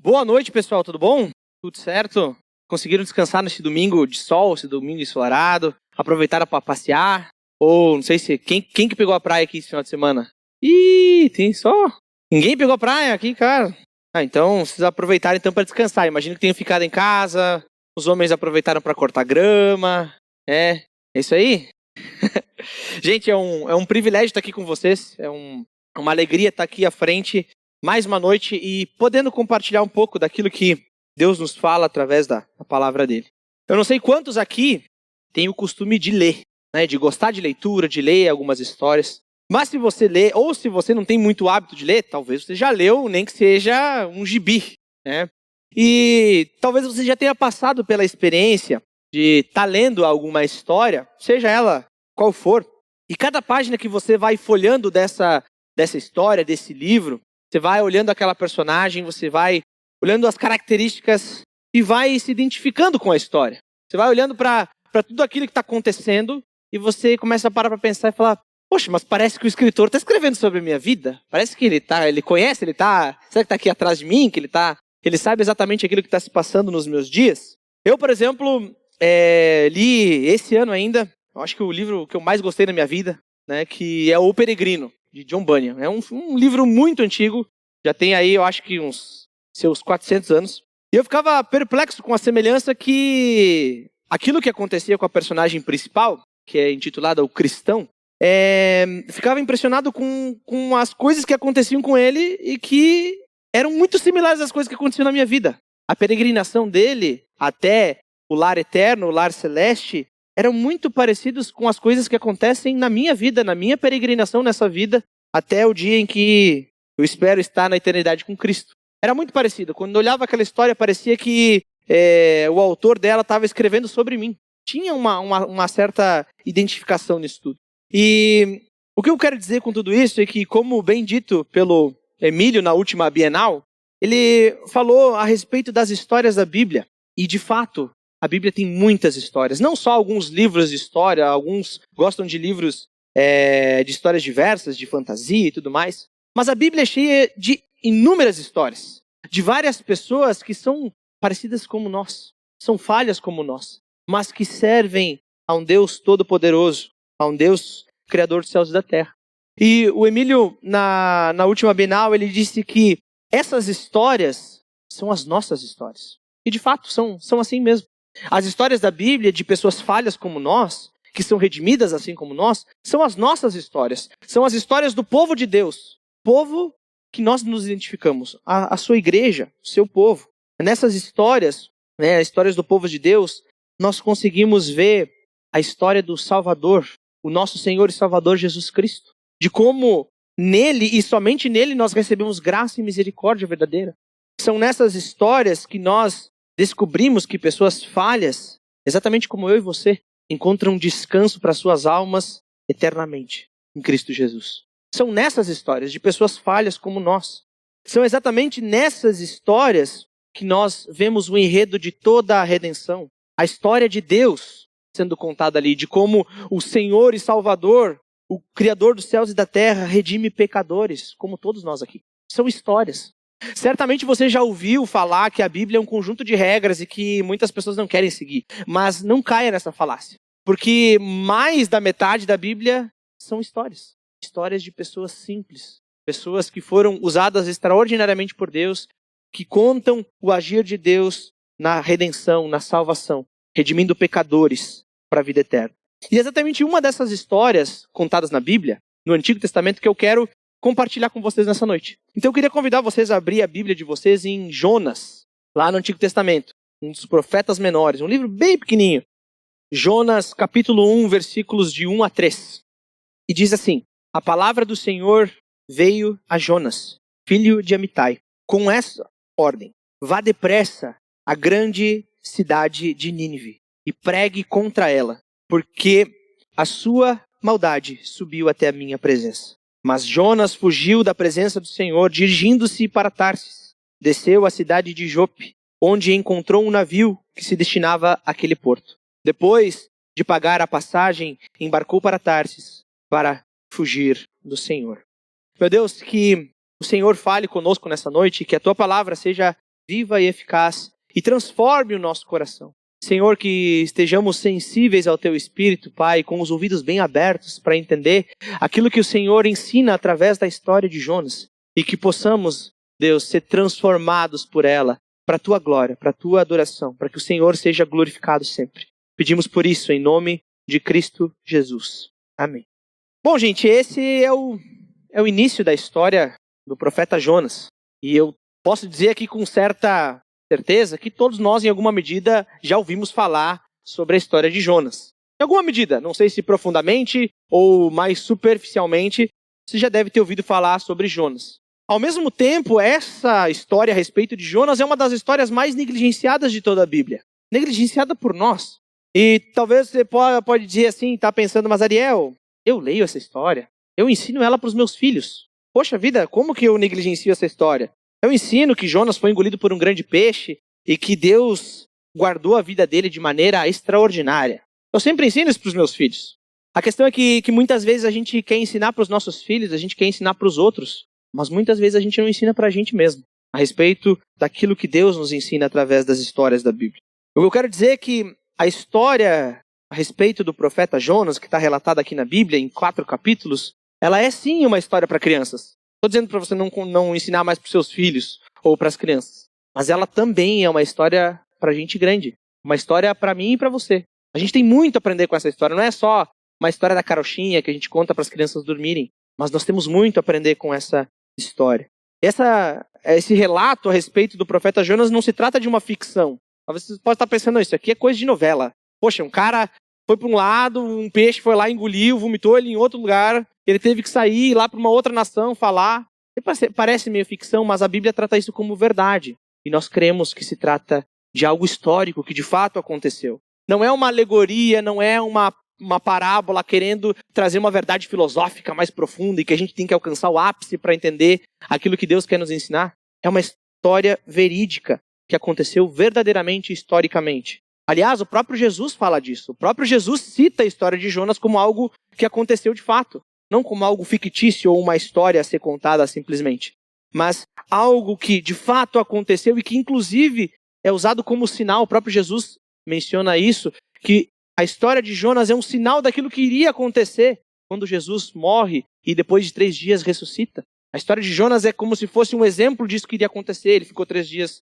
Boa noite, pessoal, tudo bom? Tudo certo? Conseguiram descansar nesse domingo de sol, esse domingo ensolarado? Aproveitaram para passear? Ou, não sei se... Quem que pegou a praia aqui esse final de semana? Ih, tem só... Ninguém pegou a praia aqui, cara. Então, vocês aproveitaram então para descansar. Imagino que tenham ficado em casa, os homens aproveitaram para cortar grama. É isso aí? Gente, é um privilégio estar aqui com vocês. Uma alegria estar aqui à frente mais uma noite e podendo compartilhar um pouco daquilo que Deus nos fala através da palavra dele. Eu não sei quantos aqui têm o costume de ler, né, de gostar de leitura, de ler algumas histórias. Mas se você lê, ou se você não tem muito hábito de ler, talvez você já leu, nem que seja um gibi, né? E talvez você já tenha passado pela experiência de estar lendo alguma história, seja ela qual for, e cada página que você vai folhando dessa história, desse livro, você vai olhando aquela personagem, você vai olhando as características e vai se identificando com a história. Você vai olhando para tudo aquilo que está acontecendo e você começa a parar para pensar e falar: poxa, mas parece que o escritor está escrevendo sobre a minha vida. Parece que ele conhece, será que está aqui atrás de mim, que ele sabe exatamente aquilo que está se passando nos meus dias? Eu, por exemplo, li esse ano ainda, eu acho que o livro que eu mais gostei na minha vida, né, que é O Peregrino, de John Bunyan. É um livro muito antigo, já tem aí, eu acho que uns seus 400 anos. E eu ficava perplexo com a semelhança que aquilo que acontecia com a personagem principal, que é intitulada O Cristão, ficava impressionado com as coisas que aconteciam com ele e que eram muito similares às coisas que aconteciam na minha vida. A peregrinação dele até o lar eterno, o lar celeste, eram muito parecidos com as coisas que acontecem na minha vida, na minha peregrinação nessa vida, até o dia em que eu espero estar na eternidade com Cristo. Era muito parecido. Quando eu olhava aquela história, parecia que o autor dela estava escrevendo sobre mim. Tinha uma certa identificação nisso tudo. E o que eu quero dizer com tudo isso é que, como bem dito pelo Emílio na última Bienal, ele falou a respeito das histórias da Bíblia. E, de fato, a Bíblia tem muitas histórias. Não só alguns livros de história, alguns gostam de livros de histórias diversas, de fantasia e tudo mais. Mas a Bíblia é cheia de inúmeras histórias. De várias pessoas que são parecidas como nós. São falhas como nós. Mas que servem a um Deus todo-poderoso. A um Deus criador dos céus e da terra. E o Emílio, na última Bienal, ele disse que essas histórias são as nossas histórias. E de fato, são assim mesmo. As histórias da Bíblia de pessoas falhas como nós, que são redimidas assim como nós, são as nossas histórias. São as histórias do povo de Deus. Povo que nós nos identificamos. A sua igreja, o seu povo. Nessas histórias, né, histórias do povo de Deus, nós conseguimos ver a história do Salvador, o nosso Senhor e Salvador Jesus Cristo. De como nele e somente nele nós recebemos graça e misericórdia verdadeira. São nessas histórias que nós descobrimos que pessoas falhas, exatamente como eu e você, encontram descanso para suas almas eternamente em Cristo Jesus. São nessas histórias de pessoas falhas como nós. São exatamente nessas histórias que nós vemos o enredo de toda a redenção. A história de Deus sendo contada ali, de como o Senhor e Salvador, o Criador dos céus e da terra, redime pecadores, como todos nós aqui. São histórias. Certamente você já ouviu falar que a Bíblia é um conjunto de regras e que muitas pessoas não querem seguir. Mas não caia nessa falácia. Porque mais da metade da Bíblia são histórias. Histórias de pessoas simples. Pessoas que foram usadas extraordinariamente por Deus, que contam o agir de Deus na redenção, na salvação, redimindo pecadores para a vida eterna. E exatamente uma dessas histórias contadas na Bíblia, no Antigo Testamento, que eu quero compartilhar com vocês nessa noite. Então eu queria convidar vocês a abrir a Bíblia de vocês em Jonas, lá no Antigo Testamento, um dos profetas menores, um livro bem pequenininho. Jonas, capítulo 1, versículos de 1 a 3. E diz assim: a palavra do Senhor veio a Jonas, filho de Amitai, com essa ordem: vá depressa à grande cidade de Nínive e pregue contra ela, porque a sua maldade subiu até a minha presença. Mas Jonas fugiu da presença do Senhor, dirigindo-se para Tarsis. Desceu à cidade de Jope, onde encontrou um navio que se destinava àquele porto. Depois de pagar a passagem, embarcou para Tarsis para fugir do Senhor. Meu Deus, que o Senhor fale conosco nessa noite, que a tua palavra seja viva e eficaz e transforme o nosso coração. Senhor, que estejamos sensíveis ao Teu Espírito, Pai, com os ouvidos bem abertos para entender aquilo que o Senhor ensina através da história de Jonas e que possamos, Deus, ser transformados por ela para a Tua glória, para a Tua adoração, para que o Senhor seja glorificado sempre. Pedimos por isso em nome de Cristo Jesus. Amém. Bom, gente, esse é o início da história do profeta Jonas. E eu posso dizer aqui com certa certeza que todos nós, em alguma medida, já ouvimos falar sobre a história de Jonas. Em alguma medida, não sei se profundamente ou mais superficialmente, você já deve ter ouvido falar sobre Jonas. Ao mesmo tempo, essa história a respeito de Jonas é uma das histórias mais negligenciadas de toda a Bíblia. Negligenciada por nós. E talvez você pode dizer assim, tá pensando, mas Ariel, eu leio essa história, eu ensino ela para os meus filhos. Poxa vida, como que eu negligencio essa história? Eu ensino que Jonas foi engolido por um grande peixe e que Deus guardou a vida dele de maneira extraordinária. Eu sempre ensino isso para os meus filhos. A questão é que muitas vezes a gente quer ensinar para os nossos filhos, a gente quer ensinar para os outros, mas muitas vezes a gente não ensina para a gente mesmo, a respeito daquilo que Deus nos ensina através das histórias da Bíblia. Eu quero dizer que a história a respeito do profeta Jonas, que está relatada aqui na Bíblia, em 4 capítulos, ela é sim uma história para crianças. Estou dizendo para você não ensinar mais para os seus filhos ou para as crianças. Mas ela também é uma história para gente grande. Uma história para mim e para você. A gente tem muito a aprender com essa história. Não é só uma história da carochinha que a gente conta para as crianças dormirem. Mas nós temos muito a aprender com essa história. Esse relato a respeito do profeta Jonas não se trata de uma ficção. Talvez você possa estar pensando, isso aqui é coisa de novela. Poxa, um cara foi para um lado, um peixe foi lá, engoliu, vomitou ele em outro lugar. Ele teve que sair lá para uma outra nação falar. Parece meio ficção, mas a Bíblia trata isso como verdade. E nós cremos que se trata de algo histórico, que de fato aconteceu. Não é uma alegoria, não é uma parábola querendo trazer uma verdade filosófica mais profunda e que a gente tem que alcançar o ápice para entender aquilo que Deus quer nos ensinar. É uma história verídica que aconteceu verdadeiramente, historicamente. Aliás, o próprio Jesus fala disso. O próprio Jesus cita a história de Jonas como algo que aconteceu de fato. Não como algo fictício ou uma história a ser contada simplesmente. Mas algo que de fato aconteceu e que inclusive é usado como sinal. O próprio Jesus menciona isso, que a história de Jonas é um sinal daquilo que iria acontecer quando Jesus morre e depois de 3 dias ressuscita. A história de Jonas é como se fosse um exemplo disso que iria acontecer. Ele ficou 3 dias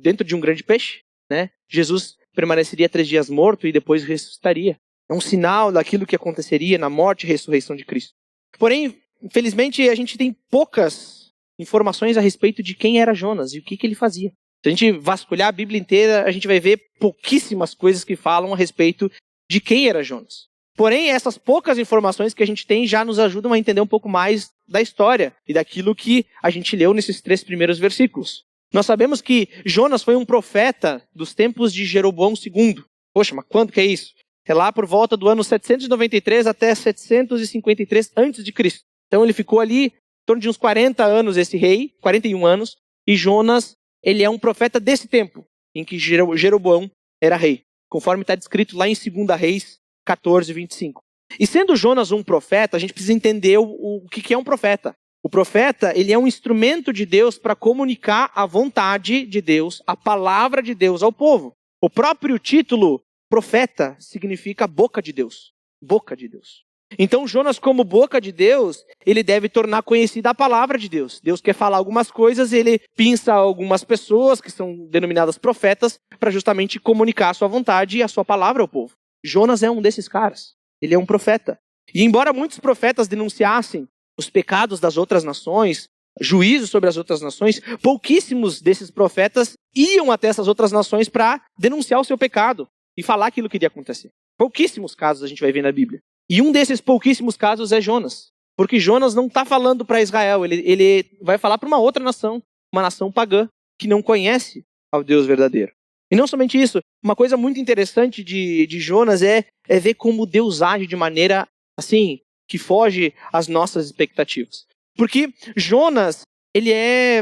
dentro de um grande peixe, né? Jesus permaneceria 3 dias morto e depois ressuscitaria. É um sinal daquilo que aconteceria na morte e ressurreição de Cristo. Porém, infelizmente, a gente tem poucas informações a respeito de quem era Jonas e o que ele fazia. Se a gente vasculhar a Bíblia inteira, a gente vai ver pouquíssimas coisas que falam a respeito de quem era Jonas. Porém, essas poucas informações que a gente tem já nos ajudam a entender um pouco mais da história e daquilo que a gente leu nesses 3 primeiros versículos. Nós sabemos que Jonas foi um profeta dos tempos de Jeroboão II. Poxa, mas quando que é isso? É lá por volta do ano 793 até 753 a.C. Então ele ficou ali em torno de uns 40 anos, esse rei, 41 anos. E Jonas, ele é um profeta desse tempo, em que Jeroboão era rei. Conforme está descrito lá em 2 Reis 14, 25. E sendo Jonas um profeta, a gente precisa entender o que é um profeta. O profeta, ele é um instrumento de Deus para comunicar a vontade de Deus, a palavra de Deus ao povo. O próprio título profeta significa boca de Deus. Boca de Deus. Então Jonas, como boca de Deus, ele deve tornar conhecida a palavra de Deus. Deus quer falar algumas coisas, ele pinça algumas pessoas, que são denominadas profetas, para justamente comunicar a sua vontade e a sua palavra ao povo. Jonas é um desses caras. Ele é um profeta. E embora muitos profetas denunciassem os pecados das outras nações, juízos sobre as outras nações, pouquíssimos desses profetas iam até essas outras nações para denunciar o seu pecado e falar aquilo que iria acontecer. Pouquíssimos casos a gente vai ver na Bíblia. E um desses pouquíssimos casos é Jonas. Porque Jonas não está falando para Israel, ele vai falar para uma outra nação, uma nação pagã, que não conhece ao Deus verdadeiro. E não somente isso, uma coisa muito interessante de Jonas é ver como Deus age de maneira, assim, que foge às nossas expectativas. Porque Jonas, ele é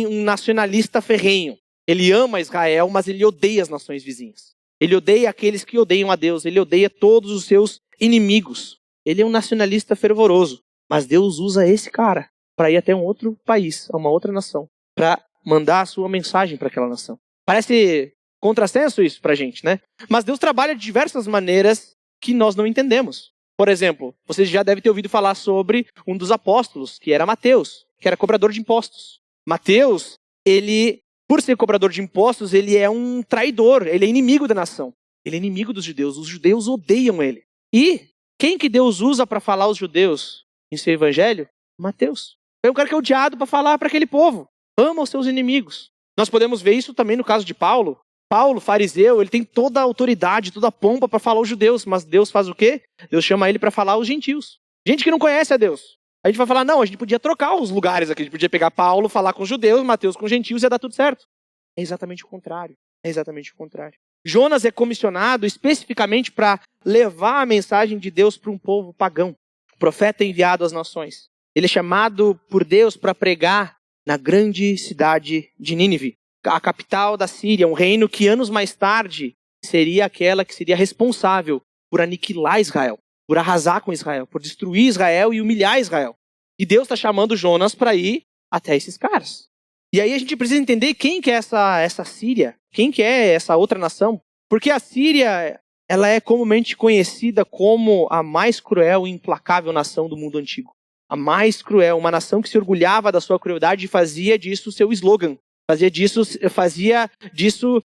um nacionalista ferrenho. Ele ama Israel, mas ele odeia as nações vizinhas. Ele odeia aqueles que odeiam a Deus. Ele odeia todos os seus inimigos. Ele é um nacionalista fervoroso. Mas Deus usa esse cara para ir até um outro país, a uma outra nação, para mandar a sua mensagem para aquela nação. Parece contrassenso isso pra gente, né? Mas Deus trabalha de diversas maneiras que nós não entendemos. Por exemplo, você já deve ter ouvido falar sobre um dos apóstolos, que era Mateus, que era cobrador de impostos. Mateus, ele, por ser cobrador de impostos, ele é um traidor, ele é inimigo da nação. Ele é inimigo dos judeus, os judeus odeiam ele. E quem que Deus usa para falar aos judeus em seu evangelho? Mateus. É um cara que é odiado para falar para aquele povo. Ama os seus inimigos. Nós podemos ver isso também no caso de Paulo. Paulo, fariseu, ele tem toda a autoridade, toda a pompa para falar aos judeus, mas Deus faz o quê? Deus chama ele para falar aos gentios. Gente que não conhece a Deus. A gente vai falar, não, a gente podia trocar os lugares aqui, a gente podia pegar Paulo, falar com os judeus, Mateus com os gentios e ia dar tudo certo. É exatamente o contrário. É exatamente o contrário. Jonas é comissionado especificamente para levar a mensagem de Deus para um povo pagão. O profeta é enviado às nações. Ele é chamado por Deus para pregar na grande cidade de Nínive, a capital da Síria, um reino que anos mais tarde seria aquela que seria responsável por aniquilar Israel, por arrasar com Israel, por destruir Israel e humilhar Israel. E Deus está chamando Jonas para ir até esses caras. E aí a gente precisa entender quem que é essa Síria, quem que é essa outra nação. Porque a Síria, ela é comumente conhecida como a mais cruel e implacável nação do mundo antigo. A mais cruel, uma nação que se orgulhava da sua crueldade e fazia disso o seu slogan. Fazia disso,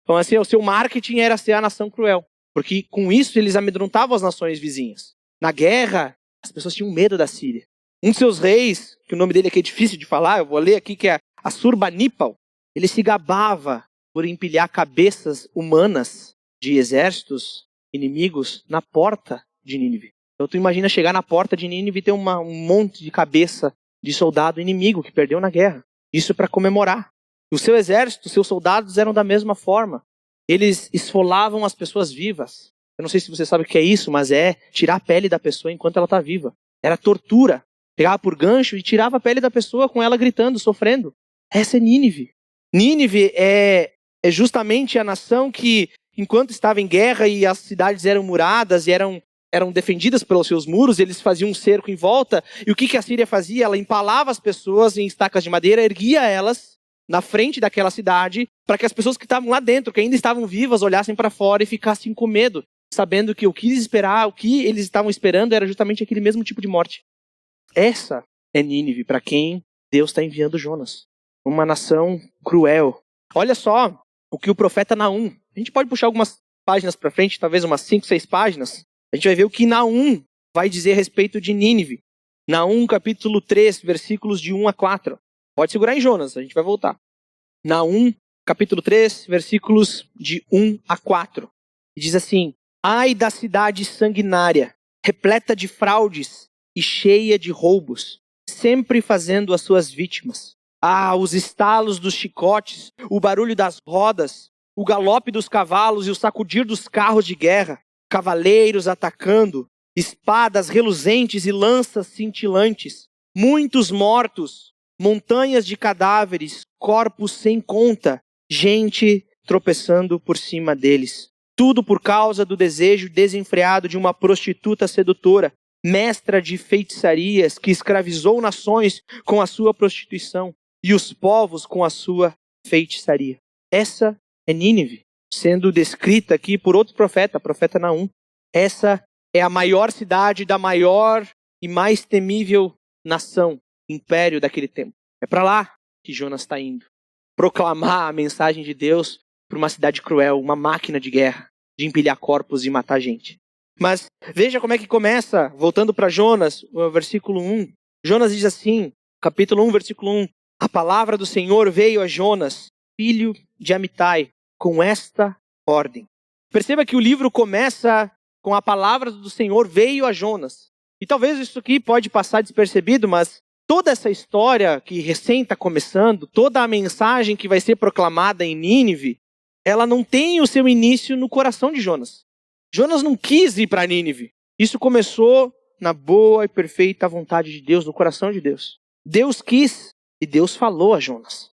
então assim, o seu marketing era ser a nação cruel. Porque com isso eles amedrontavam as nações vizinhas. Na guerra, as pessoas tinham medo da Síria. Um de seus reis, que o nome dele aqui é difícil de falar, eu vou ler aqui, que é Assurbanipal, ele se gabava por empilhar cabeças humanas de exércitos inimigos na porta de Nínive. Então tu imagina chegar na porta de Nínive e ter um monte de cabeça de soldado inimigo que perdeu na guerra. Isso para comemorar. O seu exército, os seus soldados eram da mesma forma. Eles esfolavam as pessoas vivas. Eu não sei se você sabe o que é isso, mas é tirar a pele da pessoa enquanto ela está viva. Era tortura. Pegava por gancho e tirava a pele da pessoa com ela gritando, sofrendo. Essa é Nínive. Nínive é justamente a nação que, enquanto estava em guerra e as cidades eram muradas e eram defendidas pelos seus muros, eles faziam um cerco em volta. E o que a Síria fazia? Ela empalava as pessoas em estacas de madeira, erguia elas na frente daquela cidade, para que as pessoas que estavam lá dentro, que ainda estavam vivas, olhassem para fora e ficassem com medo, sabendo que o que eles estavam esperando era justamente aquele mesmo tipo de morte. Essa é Nínive, para quem Deus está enviando Jonas. Uma nação cruel. Olha só o que o profeta Naum, a gente pode puxar algumas páginas para frente, talvez umas 5, 6 páginas, a gente vai ver o que Naum vai dizer a respeito de Nínive. Naum capítulo 3, versículos de 1 a 4. Pode segurar em Jonas, a gente vai voltar. Naum, capítulo 3, versículos de 1 a 4. E diz assim: ai da cidade sanguinária, repleta de fraudes e cheia de roubos, sempre fazendo as suas vítimas. Ah, os estalos dos chicotes, o barulho das rodas, o galope dos cavalos e o sacudir dos carros de guerra, cavaleiros atacando, espadas reluzentes e lanças cintilantes, muitos mortos, montanhas de cadáveres, corpos sem conta, gente tropeçando por cima deles. Tudo por causa do desejo desenfreado de uma prostituta sedutora, mestra de feitiçarias, que escravizou nações com a sua prostituição e os povos com a sua feitiçaria. Essa é Nínive, sendo descrita aqui por outro profeta, profeta Naum. Essa é a maior cidade da maior e mais temível nação, império daquele tempo. É para lá que Jonas está indo. Proclamar a mensagem de Deus para uma cidade cruel, uma máquina de guerra, de empilhar corpos e matar gente. Mas veja como é que começa, voltando para Jonas, o versículo 1. Jonas diz assim, capítulo 1, versículo 1. A palavra do Senhor veio a Jonas, filho de Amitai, com esta ordem. Perceba que o livro começa com a palavra do Senhor veio a Jonas. E talvez isso aqui pode passar despercebido, mas toda essa história que recém está começando, toda a mensagem que vai ser proclamada em Nínive, ela não tem o seu início no coração de Jonas. Jonas não quis ir para Nínive. Isso começou na boa e perfeita vontade de Deus, no coração de Deus. Deus quis e Deus falou a Jonas.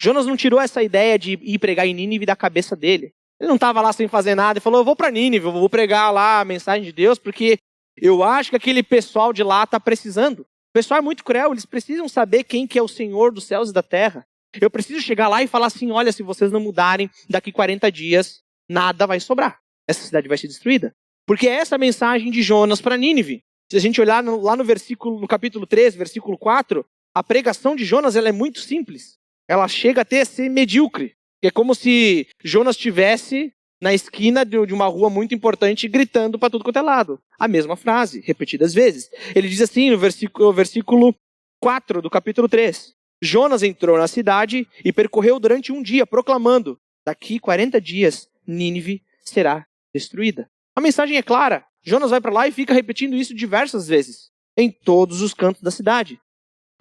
Jonas não tirou essa ideia de ir pregar em Nínive da cabeça dele. Ele não estava lá sem fazer nada e falou, eu vou para Nínive, eu vou pregar lá a mensagem de Deus, porque eu acho que aquele pessoal de lá está precisando. O pessoal é muito cruel, eles precisam saber quem que é o Senhor dos céus e da terra. Eu preciso chegar lá e falar assim, olha, se vocês não mudarem, daqui 40 dias, nada vai sobrar. Essa cidade vai ser destruída. Porque é essa a mensagem de Jonas para Nínive. Se a gente olhar lá no capítulo 3, versículo 4, a pregação de Jonas ela é muito simples. Ela chega até a ser medíocre. É como se Jonas estivesse na esquina de uma rua muito importante gritando para tudo quanto é lado. A mesma frase, repetidas vezes. Ele diz assim no versículo 4 do capítulo 3. Jonas entrou na cidade e percorreu durante um dia, proclamando, daqui 40 dias, Nínive será destruída. A mensagem é clara. Jonas vai para lá e fica repetindo isso diversas vezes, em todos os cantos da cidade.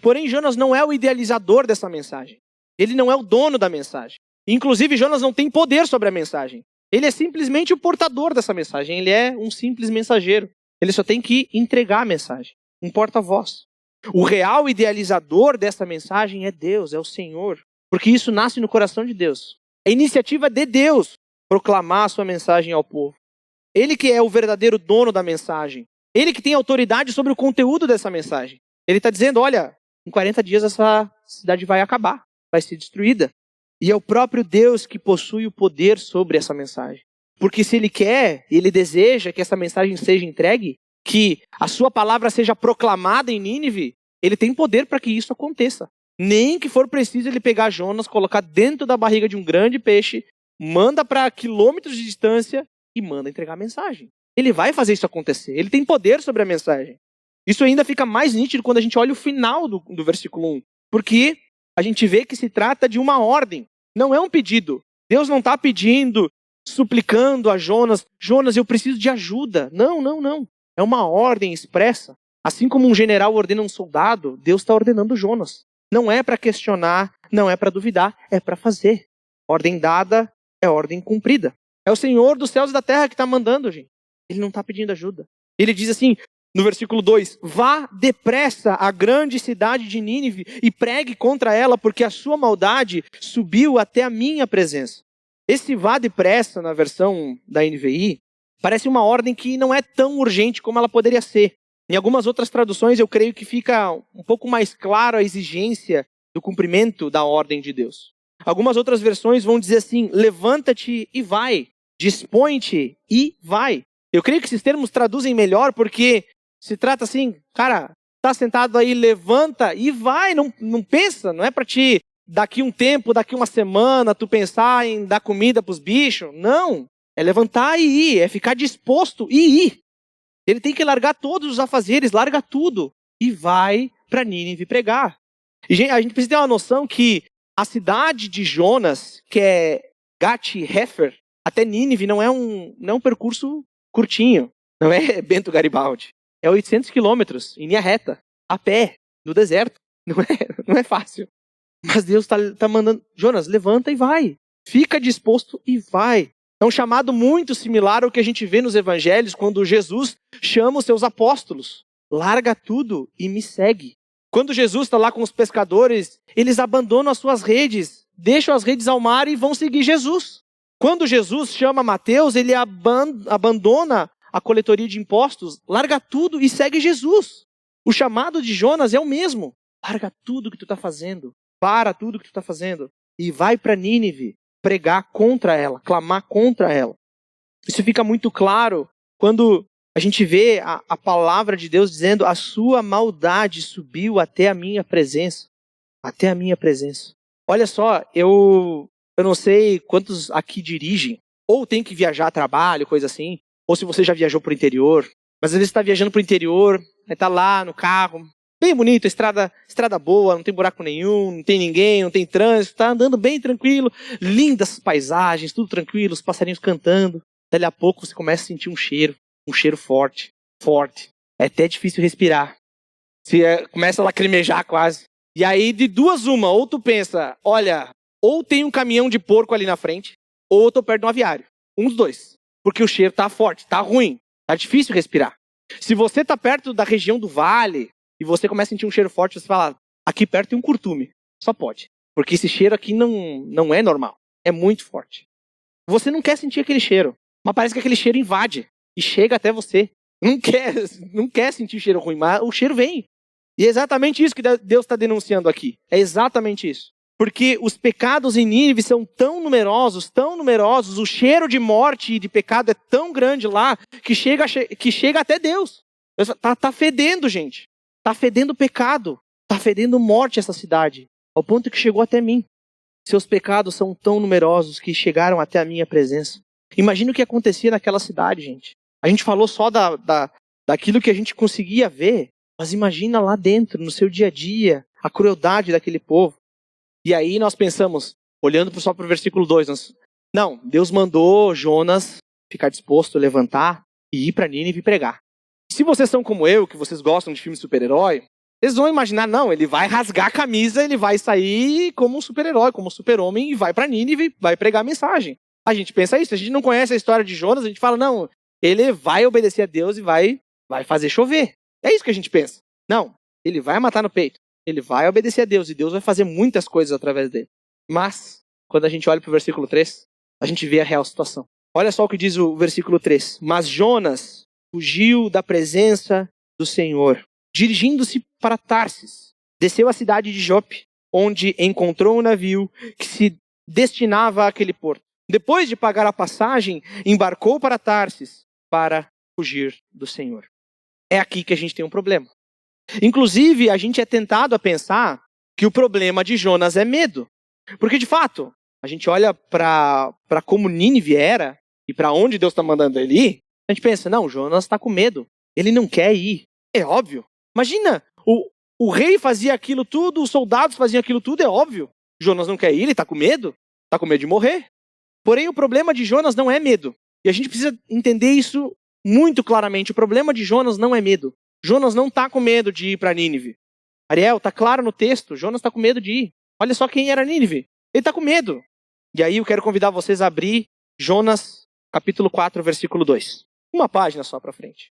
Porém, Jonas não é o idealizador dessa mensagem. Ele não é o dono da mensagem. Inclusive, Jonas não tem poder sobre a mensagem. Ele é simplesmente o portador dessa mensagem. Ele é um simples mensageiro. Ele só tem que entregar a mensagem. Um porta-voz. O real idealizador dessa mensagem é Deus, é o Senhor. Porque isso nasce no coração de Deus. É iniciativa de Deus proclamar a sua mensagem ao povo. Ele que é o verdadeiro dono da mensagem. Ele que tem autoridade sobre o conteúdo dessa mensagem. Ele está dizendo, olha, em 40 dias essa cidade vai acabar, vai ser destruída. E é o próprio Deus que possui o poder sobre essa mensagem. Porque se Ele quer, Ele deseja que essa mensagem seja entregue, que a sua palavra seja proclamada em Nínive, Ele tem poder para que isso aconteça. Nem que for preciso Ele pegar Jonas, colocar dentro da barriga de um grande peixe, manda para quilômetros de distância e manda entregar a mensagem. Ele vai fazer isso acontecer. Ele tem poder sobre a mensagem. Isso ainda fica mais nítido quando a gente olha o final do versículo 1. Porque a gente vê que se trata de uma ordem. Não é um pedido. Deus não está pedindo, suplicando a Jonas, Jonas, eu preciso de ajuda. Não, não, não. É uma ordem expressa. Assim como um general ordena um soldado, Deus está ordenando Jonas. Não é para questionar, não é para duvidar, é para fazer. Ordem dada é ordem cumprida. É o Senhor dos céus e da terra que está mandando, gente. Ele não está pedindo ajuda. Ele diz assim, no versículo 2, vá depressa à grande cidade de Nínive e pregue contra ela, porque a sua maldade subiu até a minha presença. Esse vá depressa, na versão da NVI, parece uma ordem que não é tão urgente como ela poderia ser. Em algumas outras traduções, eu creio que fica um pouco mais claro a exigência do cumprimento da ordem de Deus. Algumas outras versões vão dizer assim, levanta-te e vai, dispõe-te e vai. Eu creio que esses termos traduzem melhor porque se trata assim, cara, tá sentado aí, levanta e vai, não pensa, não é para ti daqui um tempo, daqui uma semana, tu pensar em dar comida pros bichos, não. É levantar e ir, é ficar disposto e ir. Ele tem que largar todos os afazeres, larga tudo e vai para Nínive pregar. E a gente precisa ter uma noção que a cidade de Jonas, que é Gat-Hefer, até Nínive não é um percurso curtinho, não é Bento Garibaldi. É 800 quilômetros em linha reta, a pé, no deserto. Não é fácil. Mas Deus está mandando, Jonas, levanta e vai. Fica disposto e vai. É um chamado muito similar ao que a gente vê nos evangelhos, quando Jesus chama os seus apóstolos. Larga tudo e me segue. Quando Jesus está lá com os pescadores, eles abandonam as suas redes, deixam as redes ao mar e vão seguir Jesus. Quando Jesus chama Mateus, ele abandona a coletoria de impostos, larga tudo e segue Jesus. O chamado de Jonas é o mesmo. Larga tudo que tu está fazendo, para tudo que tu está fazendo e vai para Nínive pregar contra ela, clamar contra ela. Isso fica muito claro quando a gente vê a palavra de Deus dizendo a sua maldade subiu até a minha presença. Até a minha presença. Olha só, eu não sei quantos aqui dirigem, ou tem que viajar a trabalho, coisa assim, ou se você já viajou para o interior, mas às vezes está viajando para o interior, está lá no carro, bem bonito, estrada boa, não tem buraco nenhum, não tem ninguém, não tem trânsito, está andando bem tranquilo, lindas paisagens, tudo tranquilo, os passarinhos cantando. Dali a pouco você começa a sentir um cheiro forte. É até difícil respirar. Você começa a lacrimejar quase. E aí de duas uma, ou tu pensa, olha, ou tem um caminhão de porco ali na frente, ou eu tô perto de um aviário. Um dos dois. Porque o cheiro tá forte, tá ruim, tá difícil respirar. Se você tá perto da região do vale, e você começa a sentir um cheiro forte, você fala, aqui perto tem um curtume. Só pode. Porque esse cheiro aqui não é normal. É muito forte. Você não quer sentir aquele cheiro. Mas parece que aquele cheiro invade. E chega até você. Não quer sentir cheiro ruim, mas o cheiro vem. E é exatamente isso que Deus está denunciando aqui. É exatamente isso. Porque os pecados em Nínive são tão numerosos, o cheiro de morte e de pecado é tão grande lá, que chega até Deus. Tá fedendo, gente. Tá fedendo pecado. Tá fedendo morte essa cidade. Ao ponto que chegou até mim. Seus pecados são tão numerosos que chegaram até a minha presença. Imagina o que acontecia naquela cidade, gente. A gente falou só daquilo que a gente conseguia ver, mas imagina lá dentro, no seu dia a dia, a crueldade daquele povo. E aí nós pensamos, olhando só para o versículo 2, não, Deus mandou Jonas ficar disposto a levantar e ir para Nínive e pregar. Se vocês são como eu, que vocês gostam de filme de super-herói, vocês vão imaginar, não, ele vai rasgar a camisa, ele vai sair como um super-herói, como um super-homem e vai para Nínive, vai pregar a mensagem. A gente pensa isso, a gente não conhece a história de Jonas, a gente fala, não, ele vai obedecer a Deus e vai fazer chover. É isso que a gente pensa. Não, ele vai matar no peito. Ele vai obedecer a Deus e Deus vai fazer muitas coisas através dele. Mas, quando a gente olha para o versículo 3, a gente vê a real situação. Olha só o que diz o versículo 3. Mas Jonas fugiu da presença do Senhor, dirigindo-se para Tarsis. Desceu à cidade de Jope, onde encontrou um navio que se destinava àquele porto. Depois de pagar a passagem, embarcou para Tarsis para fugir do Senhor. É aqui que a gente tem um problema. Inclusive, a gente é tentado a pensar que o problema de Jonas é medo. Porque, de fato, a gente olha para como Nínive era e para onde Deus está mandando ele ir, a gente pensa, não, Jonas está com medo. Ele não quer ir. É óbvio. Imagina, o rei fazia aquilo tudo, os soldados faziam aquilo tudo, é óbvio. Jonas não quer ir, ele está com medo. Está com medo de morrer. Porém, o problema de Jonas não é medo. E a gente precisa entender isso muito claramente. O problema de Jonas não é medo. Jonas não está com medo de ir para Nínive. Ariel, está claro no texto, Jonas está com medo de ir. Olha só quem era Nínive. Ele está com medo. E aí eu quero convidar vocês a abrir Jonas, capítulo 4, versículo 2. Uma página só para frente.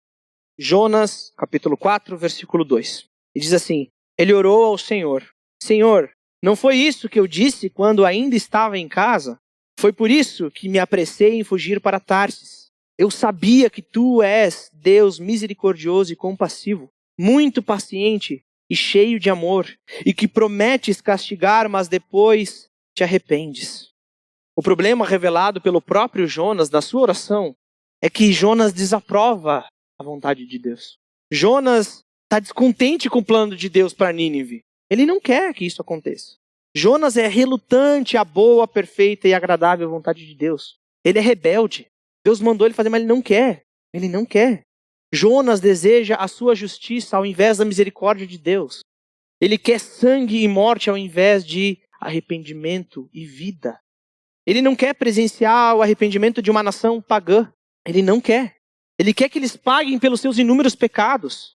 Jonas, capítulo 4, versículo 2. E diz assim, ele orou ao Senhor. Senhor, não foi isso que eu disse quando ainda estava em casa? Foi por isso que me apressei em fugir para Tarsis. Eu sabia que tu és Deus misericordioso e compassivo, muito paciente e cheio de amor, e que prometes castigar, mas depois te arrependes. O problema revelado pelo próprio Jonas na sua oração é que Jonas desaprova a vontade de Deus. Jonas está descontente com o plano de Deus para Nínive. Ele não quer que isso aconteça. Jonas é relutante à boa, perfeita e agradável vontade de Deus. Ele é rebelde. Deus mandou ele fazer, mas ele não quer. Ele não quer. Jonas deseja a sua justiça ao invés da misericórdia de Deus. Ele quer sangue e morte ao invés de arrependimento e vida. Ele não quer presenciar o arrependimento de uma nação pagã. Ele não quer. Ele quer que eles paguem pelos seus inúmeros pecados.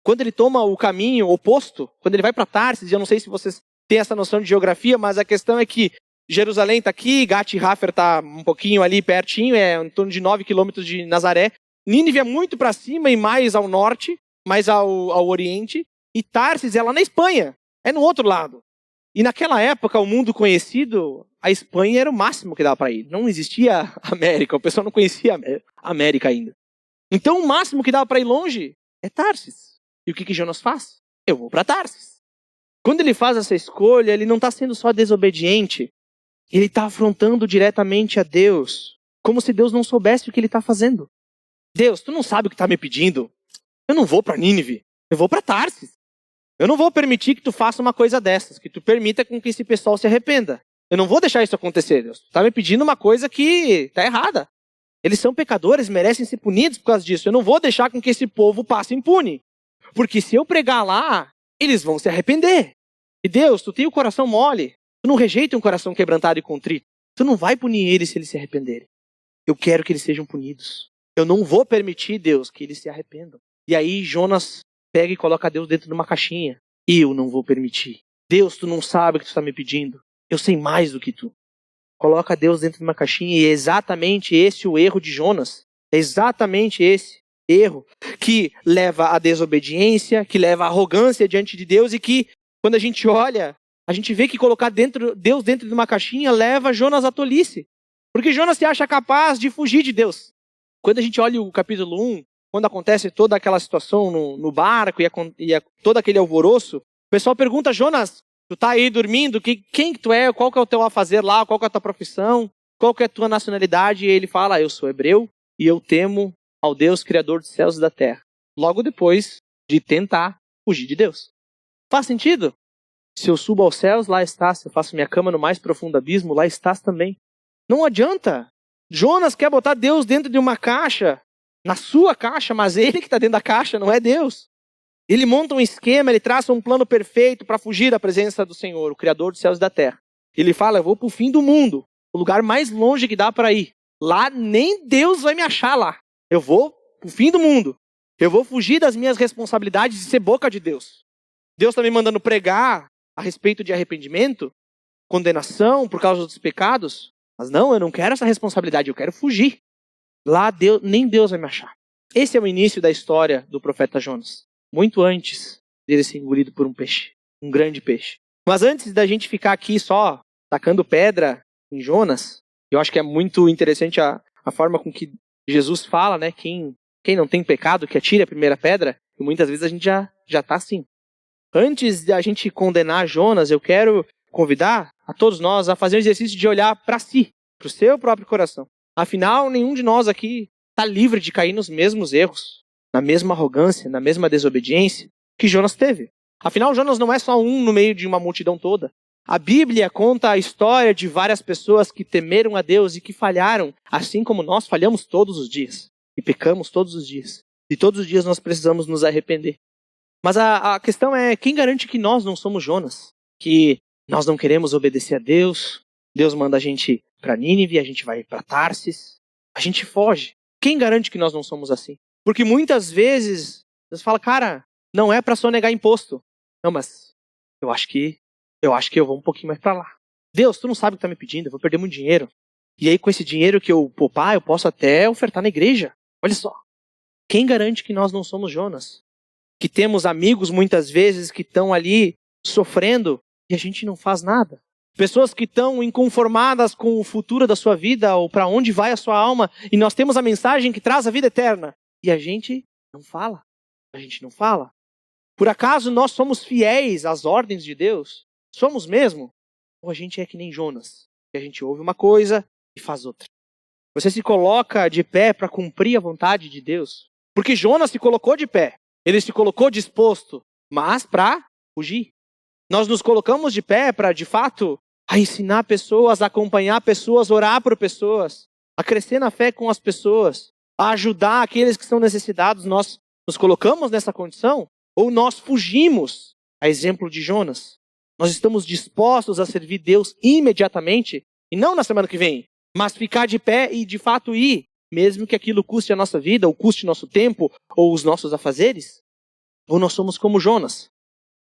Quando ele toma o caminho oposto, quando ele vai para Tarsis, eu não sei se vocês têm essa noção de geografia, mas a questão é que Jerusalém está aqui, Gat-Hefer está um pouquinho ali pertinho, é em torno de 9 quilômetros de Nazaré. Nínive é muito para cima e mais ao norte, mais ao oriente. E Tarsis é lá na Espanha, é no outro lado. E naquela época, o mundo conhecido, a Espanha era o máximo que dava para ir. Não existia América, o pessoal não conhecia a América ainda. Então o máximo que dava para ir longe é Tarsis. E o que Jonas faz? Eu vou para Tarsis. Quando ele faz essa escolha, ele não está sendo só desobediente, ele está afrontando diretamente a Deus, como se Deus não soubesse o que ele está fazendo. Deus, tu não sabe o que está me pedindo? Eu não vou para Nínive, eu vou para Tarsis. Eu não vou permitir que tu faça uma coisa dessas, que tu permita com que esse pessoal se arrependa. Eu não vou deixar isso acontecer, Deus. Tu está me pedindo uma coisa que está errada. Eles são pecadores, merecem ser punidos por causa disso. Eu não vou deixar com que esse povo passe impune. Porque se eu pregar lá, eles vão se arrepender. E Deus, tu tem o coração mole. Tu não rejeita um coração quebrantado e contrito. Tu não vai punir eles se eles se arrependerem. Eu quero que eles sejam punidos. Eu não vou permitir, Deus, que eles se arrependam. E aí Jonas pega e coloca Deus dentro de uma caixinha. Eu não vou permitir. Deus, tu não sabe o que tu está me pedindo. Eu sei mais do que tu. Coloca Deus dentro de uma caixinha e é exatamente esse o erro de Jonas. É exatamente esse erro que leva à desobediência, que leva à arrogância diante de Deus e que, quando a gente olha, a gente vê que colocar Deus dentro de uma caixinha leva Jonas à tolice. Porque Jonas se acha capaz de fugir de Deus. Quando a gente olha o capítulo 1, quando acontece toda aquela situação no barco e todo aquele alvoroço, o pessoal pergunta a Jonas, Tu tá aí dormindo, quem que tu é? Qual que é o teu afazer lá? Qual que é a tua profissão? Qual que é a tua nacionalidade? E ele fala, eu sou hebreu e eu temo ao Deus criador dos céus e da terra. Logo depois de tentar fugir de Deus. Faz sentido? Se eu subo aos céus, lá estás. Se eu faço minha cama no mais profundo abismo, lá estás também. Não adianta. Jonas quer botar Deus dentro de uma caixa, na sua caixa, mas ele que está dentro da caixa, não é Deus. Ele monta um esquema, ele traça um plano perfeito para fugir da presença do Senhor, o Criador dos céus e da terra. Ele fala, eu vou para o fim do mundo, o lugar mais longe que dá para ir. Lá nem Deus vai me achar lá. Eu vou para o fim do mundo. Eu vou fugir das minhas responsabilidades de ser boca de Deus. Deus está me mandando pregar a respeito de arrependimento, condenação por causa dos pecados. Mas não, eu não quero essa responsabilidade, eu quero fugir. Lá nem Deus vai me achar. Esse é o início da história do profeta Jonas. Muito antes dele ser engolido por um peixe. Um grande peixe. Mas antes da gente ficar aqui só tacando pedra em Jonas, eu acho que é muito interessante a forma com que Jesus fala, né? Quem não tem pecado, que atire a primeira pedra. E muitas vezes a gente já está assim. Antes da gente condenar Jonas, eu quero convidar a todos nós a fazer o exercício de olhar para si, para o seu próprio coração. Afinal, nenhum de nós aqui está livre de cair nos mesmos erros, na mesma arrogância, na mesma desobediência que Jonas teve. Afinal, Jonas não é só um no meio de uma multidão toda. A Bíblia conta a história de várias pessoas que temeram a Deus e que falharam, assim como nós falhamos todos os dias. E pecamos todos os dias. E todos os dias nós precisamos nos arrepender. Mas a questão é, quem garante que nós não somos Jonas? Que nós não queremos obedecer a Deus, Deus manda a gente para Nínive, a gente vai para Tarsis, a gente foge. Quem garante que nós não somos assim? Porque muitas vezes, Deus fala, cara, não é para sonegar imposto. Não, mas eu acho que eu vou um pouquinho mais para lá. Deus, tu não sabe o que tá me pedindo, eu vou perder muito dinheiro. E aí com esse dinheiro que eu poupar, eu posso até ofertar na igreja. Olha só. Quem garante que nós não somos Jonas? Que temos amigos muitas vezes que estão ali sofrendo e a gente não faz nada. Pessoas que estão inconformadas com o futuro da sua vida ou para onde vai a sua alma e nós temos a mensagem que traz a vida eterna. E a gente não fala. A gente não fala. Por acaso nós somos fiéis às ordens de Deus? Somos mesmo? Ou a gente é que nem Jonas? Que a gente ouve uma coisa e faz outra. Você se coloca de pé para cumprir a vontade de Deus? Porque Jonas se colocou de pé. Ele se colocou disposto, mas para fugir. Nós nos colocamos de pé para, de fato, a ensinar pessoas, a acompanhar pessoas, orar por pessoas, a crescer na fé com as pessoas, a ajudar aqueles que estão necessitados. Nós nos colocamos nessa condição ou nós fugimos, a exemplo de Jonas? Nós estamos dispostos a servir Deus imediatamente e não na semana que vem, mas ficar de pé e, de fato, ir, mesmo que aquilo custe a nossa vida, ou custe nosso tempo, ou os nossos afazeres? Ou nós somos como Jonas?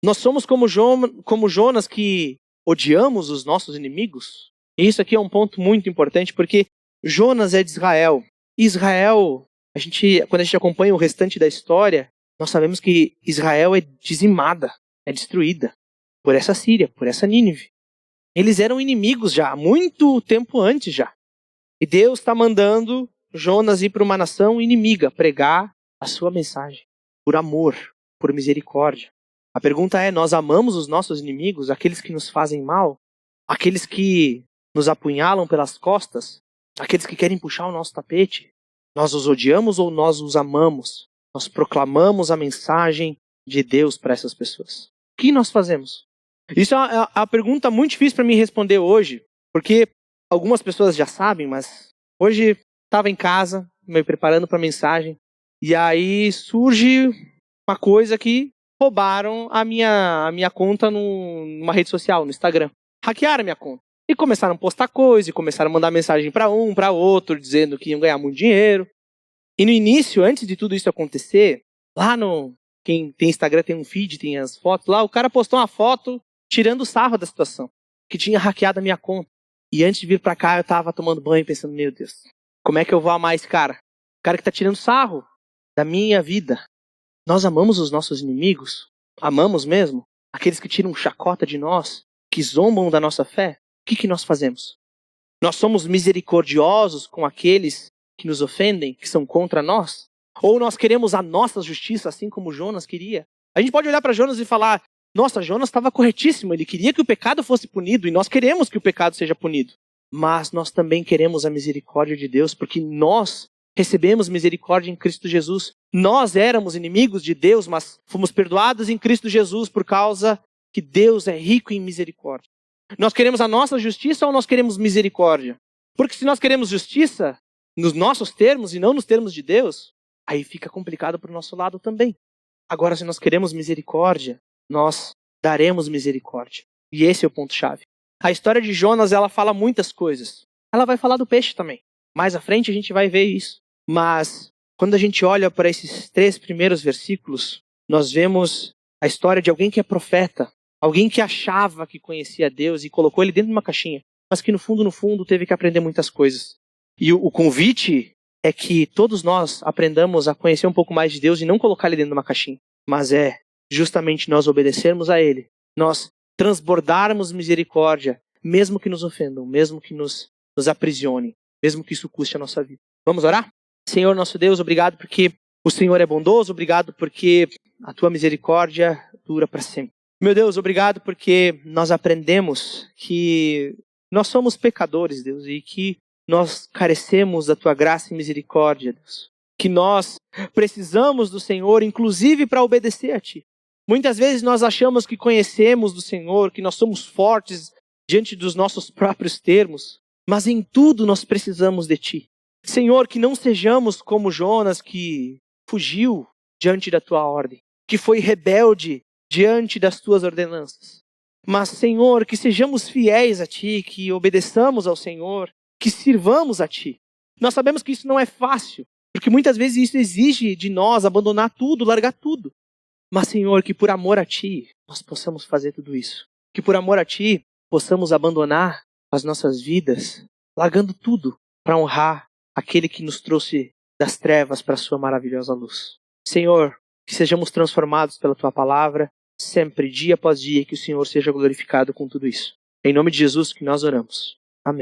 Nós somos como Jonas que odiamos os nossos inimigos? E isso aqui é um ponto muito importante, porque Jonas é de Israel. E Israel, quando a gente acompanha o restante da história, nós sabemos que Israel é dizimada, é destruída por essa Síria, por essa Nínive. Eles eram inimigos já, há muito tempo antes já. E Deus está mandando Jonas ir para uma nação inimiga, pregar a sua mensagem, por amor, por misericórdia. A pergunta é, nós amamos os nossos inimigos, aqueles que nos fazem mal? Aqueles que nos apunhalam pelas costas? Aqueles que querem puxar o nosso tapete? Nós os odiamos ou nós os amamos? Nós proclamamos a mensagem de Deus para essas pessoas. O que nós fazemos? Isso é uma pergunta muito difícil para mim responder hoje, porque algumas pessoas já sabem, mas hoje estava em casa, me preparando para a mensagem, e aí surge uma coisa que roubaram a minha conta numa rede social, no Instagram. Hackearam a minha conta. E começaram a postar coisa, e começaram a mandar mensagem para um, para outro, dizendo que iam ganhar muito dinheiro. E no início, antes de tudo isso acontecer, lá quem tem Instagram tem um feed, tem as fotos lá, o cara postou uma foto tirando sarro da situação, que tinha hackeado a minha conta. E antes de vir pra cá, eu tava tomando banho pensando, meu Deus, como é que eu vou amar esse cara? O cara que tá tirando sarro da minha vida. Nós amamos os nossos inimigos? Amamos mesmo? Aqueles que tiram chacota de nós, que zombam da nossa fé? O que nós fazemos? Nós somos misericordiosos com aqueles que nos ofendem, que são contra nós? Ou nós queremos a nossa justiça, assim como Jonas queria? A gente pode olhar para Jonas e falar, Nossa, Jonas estava corretíssimo, ele queria que o pecado fosse punido, e nós queremos que o pecado seja punido. Mas nós também queremos a misericórdia de Deus, porque nós recebemos misericórdia em Cristo Jesus. Nós éramos inimigos de Deus, mas fomos perdoados em Cristo Jesus por causa que Deus é rico em misericórdia. Nós queremos a nossa justiça ou nós queremos misericórdia? Porque se nós queremos justiça nos nossos termos e não nos termos de Deus, aí fica complicado para o nosso lado também. Agora, se nós queremos misericórdia, nós daremos misericórdia. E esse é o ponto-chave. A história de Jonas, ela fala muitas coisas. Ela vai falar do peixe também. Mais à frente a gente vai ver isso. Mas, quando a gente olha para esses 3 primeiros versículos, nós vemos a história de alguém que é profeta. Alguém que achava que conhecia Deus e colocou ele dentro de uma caixinha. Mas que no fundo, teve que aprender muitas coisas. E o convite é que todos nós aprendamos a conhecer um pouco mais de Deus e não colocar ele dentro de uma caixinha. Mas é justamente nós obedecermos a ele. Nós transbordarmos misericórdia, mesmo que nos ofendam, mesmo que nos aprisionem, mesmo que isso custe a nossa vida. Vamos orar? Senhor nosso Deus, obrigado porque o Senhor é bondoso, obrigado porque a tua misericórdia dura para sempre. Meu Deus, obrigado porque nós aprendemos que nós somos pecadores, Deus, e que nós carecemos da tua graça e misericórdia, Deus. Que nós precisamos do Senhor, inclusive para obedecer a ti. Muitas vezes nós achamos que conhecemos do Senhor, que nós somos fortes diante dos nossos próprios termos, mas em tudo nós precisamos de ti. Senhor, que não sejamos como Jonas, que fugiu diante da tua ordem, que foi rebelde diante das tuas ordenanças. Mas, Senhor, que sejamos fiéis a ti, que obedeçamos ao Senhor, que sirvamos a ti. Nós sabemos que isso não é fácil, porque muitas vezes isso exige de nós abandonar tudo, largar tudo. Mas, Senhor, que por amor a ti, nós possamos fazer tudo isso. Que por amor a ti, possamos abandonar as nossas vidas, largando tudo para honrar aquele que nos trouxe das trevas para a sua maravilhosa luz. Senhor, que sejamos transformados pela tua palavra, sempre, dia após dia, que o Senhor seja glorificado com tudo isso. Em nome de Jesus que nós oramos. Amém.